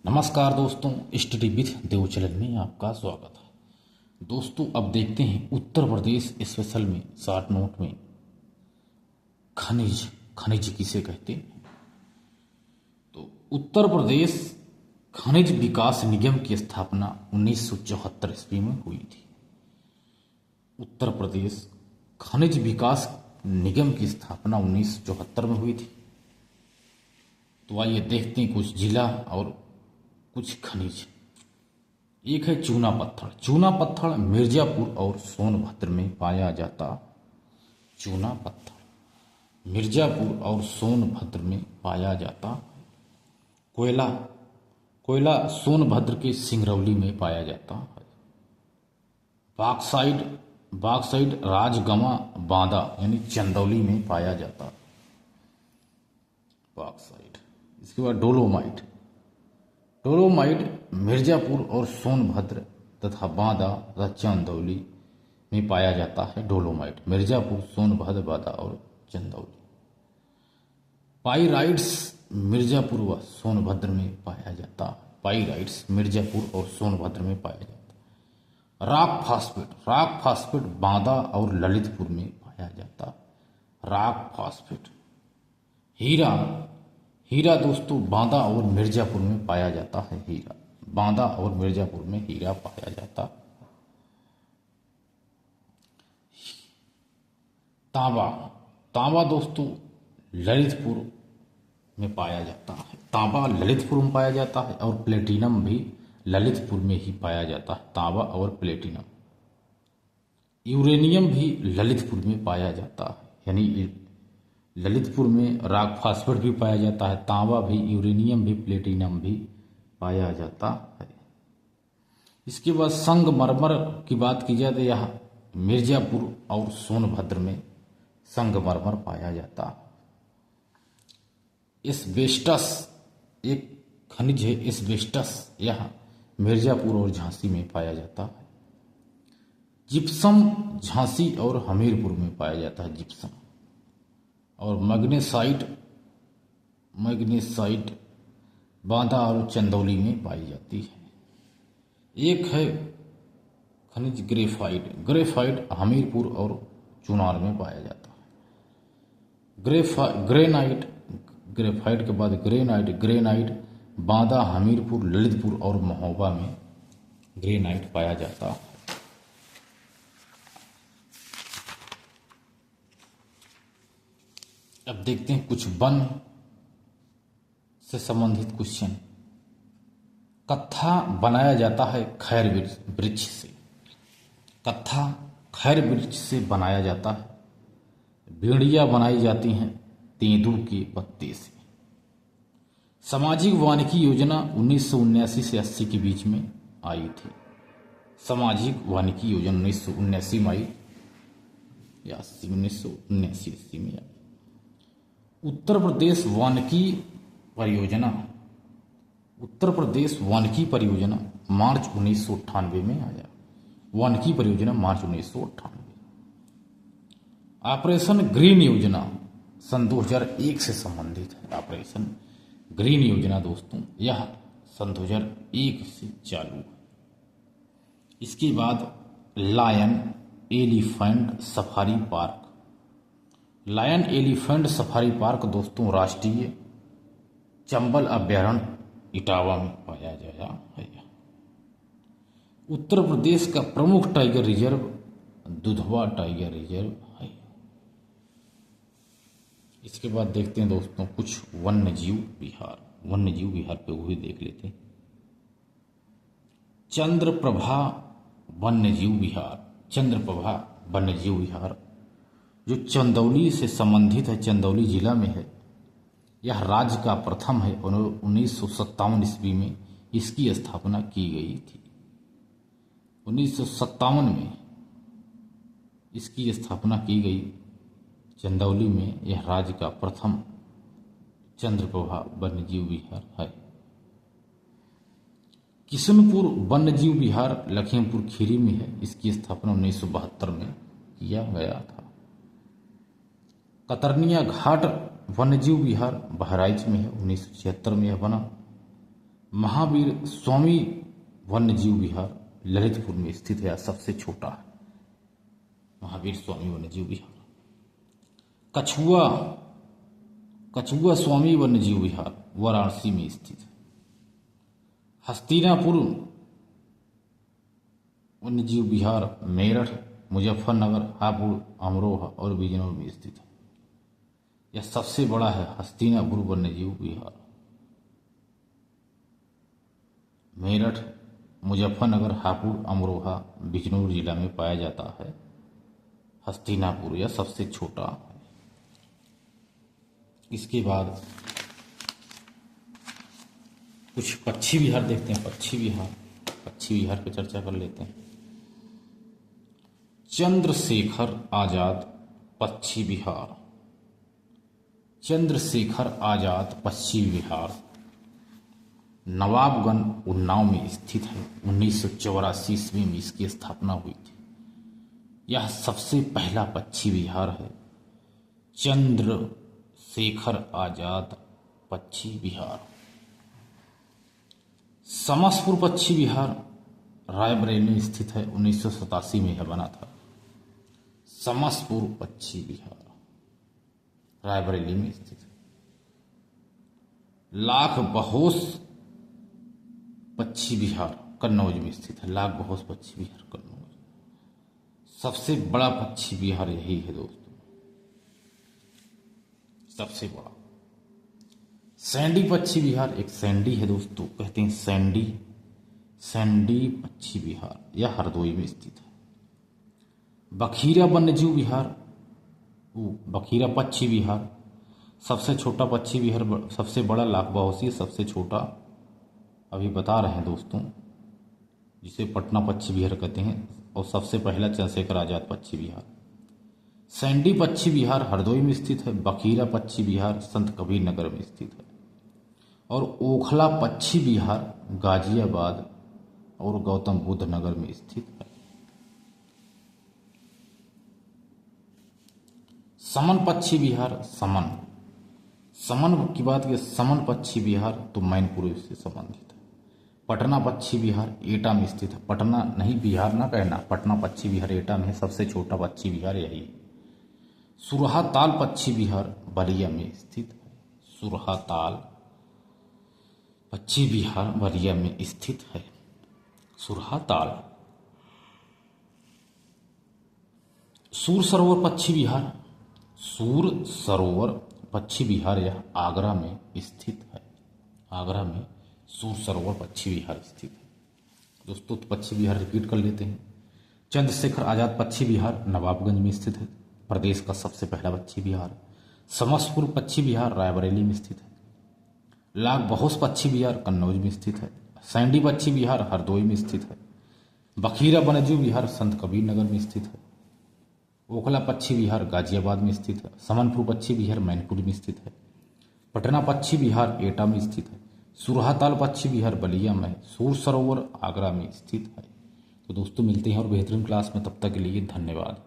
नमस्कार दोस्तों, study with Dev channel में आपका स्वागत है। दोस्तों, अब देखते हैं उत्तर प्रदेश स्पेशल में शॉर्ट नोट में खनिज खनिज किसे कहते हैं। तो उत्तर प्रदेश खनिज विकास निगम की स्थापना 1974 ईस्वी में हुई थी। उत्तर प्रदेश खनिज विकास निगम की स्थापना 1974 में हुई थी। तो आइए देखते हैं कुछ जिला और कुछ खनिज। एक है चूना पत्थर। चूना पत्थर मिर्जापुर और सोनभद्र में पाया जाता। चूना पत्थर मिर्जापुर और सोनभद्र में पाया जाता। कोयला कोयला सोनभद्र के सिंगरौली में पाया जाता है। बॉक्साइट बॉक्साइट राजगमा बांदा यानी चंदौली में पाया जाता। बॉक्साइट। इसके बाद डोलोमाइट डोलोमाइट मिर्जापुर और सोनभद्र तथा बांदा तथा चंदौली में पाया जाता है। डोलोमाइट मिर्जापुर, सोनभद्र, बांदा और चंदौली। पाइराइट्स मिर्जापुर व सोनभद्र में पाया जाता। पाइराइट्स मिर्जापुर और सोनभद्र में पाया जाता। रॉक फास्फेट बांदा और ललितपुर में पाया जाता। Rock phosphate. हीरा दोस्तों बांदा और मिर्जापुर में पाया जाता है। हीरा बांदा और मिर्जापुर में हीरा पाया जाता। तांबा दोस्तों ललितपुर में पाया जाता है। तांबा ललितपुर में पाया जाता है और प्लेटिनम भी ललितपुर में ही पाया जाता है। तांबा और प्लेटिनम। यूरेनियम भी ललितपुर में पाया जाता है, यानी ललितपुर में रॉक फास्फेट भी पाया जाता है। तांबा भी, यूरेनियम भी, प्लेटिनम भी पाया जाता है। इसके बाद संगमरमर की बात की जाए तो यह मिर्जापुर और सोनभद्र में संगमरमर पाया जाता है। एस्बेस्टस एक खनिज है। एस्बेस्टस यह मिर्जापुर और झांसी में पाया जाता है। जिप्सम झांसी और हमीरपुर में पाया जाता है। जिप्सम। और मैग्नेसाइट बांदा और चंदौली में पाई जाती है। एक है खनिज ग्रेफाइट हमीरपुर और चुनार में पाया जाता है। ग्रेफाइट के बाद ग्रेनाइट बांदा, हमीरपुर, ललितपुर और महोबा में ग्रेनाइट पाया जाता है। अब देखते हैं कुछ वन से संबंधित क्वेश्चन। कत्था बनाया जाता है खैर वृक्ष से। कत्था खैर वृक्ष से बनाया जाता है। बेड़ियां बनाई जाती हैं तेंदू के पत्ते से। सामाजिक वानिकी योजना 1979 से 80 के बीच में आई थी। सामाजिक वानिकी योजना 1979 में आई या 1979 में आई। उत्तर प्रदेश वानिकी परियोजना मार्च 1998 में आया। वानिकी परियोजना मार्च 1998। ऑपरेशन ग्रीन योजना सन 2001 से संबंधित है। ऑपरेशन ग्रीन योजना दोस्तों यह सन 2001 से चालू है। इसके बाद lion elephant safari park. Lion elephant safari park दोस्तों राष्ट्रीय चंबल अभ्यारण्य इटावा में पाया गया है। उत्तर प्रदेश का प्रमुख tiger reserve Dudhwa tiger reserve है। इसके बाद देखते हैं दोस्तों कुछ वन्यजीव विहार पे वो भी देख लेते हैं। चंद्रप्रभा वन्यजीव विहार जो चंदौली से संबंधित है, चंदौली जिला में है। यह राज्य का प्रथम है और 1957 ईस्वी में इसकी स्थापना की गई थी। 1957 में इसकी स्थापना की गई। चंदौली में यह राज्य का प्रथम चंद्रप्रभा वन्यजीव विहार है। किशनपुर वन्यजीव विहार लखीमपुर खीरी में है। इसकी स्थापना 1972 में किया गया था। कतरनिया घाट वन्यजीव विहार बहराइच में है। 1976 में यह बना। महावीर स्वामी वन्यजीव विहार ललितपुर में स्थित है, सबसे छोटा है महावीर स्वामी वन्यजीव विहार। कछुआ स्वामी वन्यजीव विहार वाराणसी में स्थित है। हस्तिनापुर वन्यजीव विहार मेरठ, मुजफ्फरनगर, हापुड़, अमरोहा और बिजनौर में स्थित है। यह सबसे बड़ा है हस्तिनापुर वन्यजीव विहार। मेरठ, मुजफ्फरनगर, हापुड़, अमरोहा, बिजनौर जिला में पाया जाता है। हस्तिनापुर यह सबसे छोटा है। इसके बाद कुछ पक्षी विहार देखते हैं। पक्षी विहार पर चर्चा कर लेते हैं। चंद्रशेखर आजाद पक्षी विहार। चंद्रशेखर आजाद पक्षी विहार नवाबगंज उन्नाव में स्थित है। 1984 ईस्वी में इसकी स्थापना हुई थी। यह सबसे पहला पक्षी विहार है। चंद्रशेखर आजाद पक्षी विहार। समसपुर पक्षी विहार रायबरेली में स्थित है। 1987 में यह बना था। समसपुर पक्षी विहार रायबरेली में स्थित है। लाख बहोश पक्षी विहार कन्नौज में स्थित है। लाख बहोश पक्षी विहार कन्नौज सबसे बड़ा पक्षी विहार यही है दोस्तों, सबसे बड़ा। सैंडी पक्षी विहार, एक सैंडी है दोस्तों, कहते हैं सैंडी पक्षी विहार, यह हरदोई में स्थित है। बखीरा वन्यजीव विहार, बखीरा पक्षी विहार सबसे छोटा पक्षी विहार, सबसे बड़ा लाख बहोशी, सबसे छोटा अभी बता रहे हैं दोस्तों, जिसे पटना पक्षी विहार कहते हैं। और सबसे पहला चंद्रशेखर आजाद पक्षी विहार। सैंडी पक्षी विहार हरदोई में स्थित है। बखीरा पक्षी विहार संत कबीर नगर में स्थित है। और ओखला पक्षी विहार गाजियाबाद और गौतम बुद्ध नगर में स्थित है। समन पक्षी विहार, समन की बात की, समन पक्षी विहार तो मैनपुरी से संबंधित है। पटना पक्षी विहार एटा में स्थित है। पटना नहीं, बिहार ना कहना, पटना पक्षी विहार एटा में है। सबसे छोटा पक्षी विहार यही है। सुरहाताल पक्षी विहार बलिया में स्थित है। सुरहाताल पक्षी विहार बलिया में स्थित है। सुरहाताल। सूर सरोवर पक्षी विहार, सूर सरोवर पक्षी विहार यह आगरा में स्थित है। आगरा में सूर सरोवर पक्षी विहार स्थित है। दोस्तों पक्षी विहार रिपीट कर लेते हैं। चंद्रशेखर आजाद पक्षी विहार नवाबगंज में स्थित है, प्रदेश का सबसे पहला पक्षी विहार। समसपुर पक्षी विहार रायबरेली में स्थित है। लाख बहोश पक्षी विहार कन्नौज में स्थित है। सैंडी पक्षी विहार हरदोई में स्थित है। बखीरा वन्यजीव विहार संत कबीर नगर में स्थित है। ओखला पक्षी विहार गाजियाबाद में स्थित है। समनपुर पक्षी विहार मैनपुर में स्थित है। पटना पक्षी विहार एटा में स्थित है। सुरहाताल पक्षी विहार बलिया में है। सूर सरोवर आगरा में स्थित है। तो दोस्तों मिलते हैं और बेहतरीन क्लास में, तब तक के लिए धन्यवाद।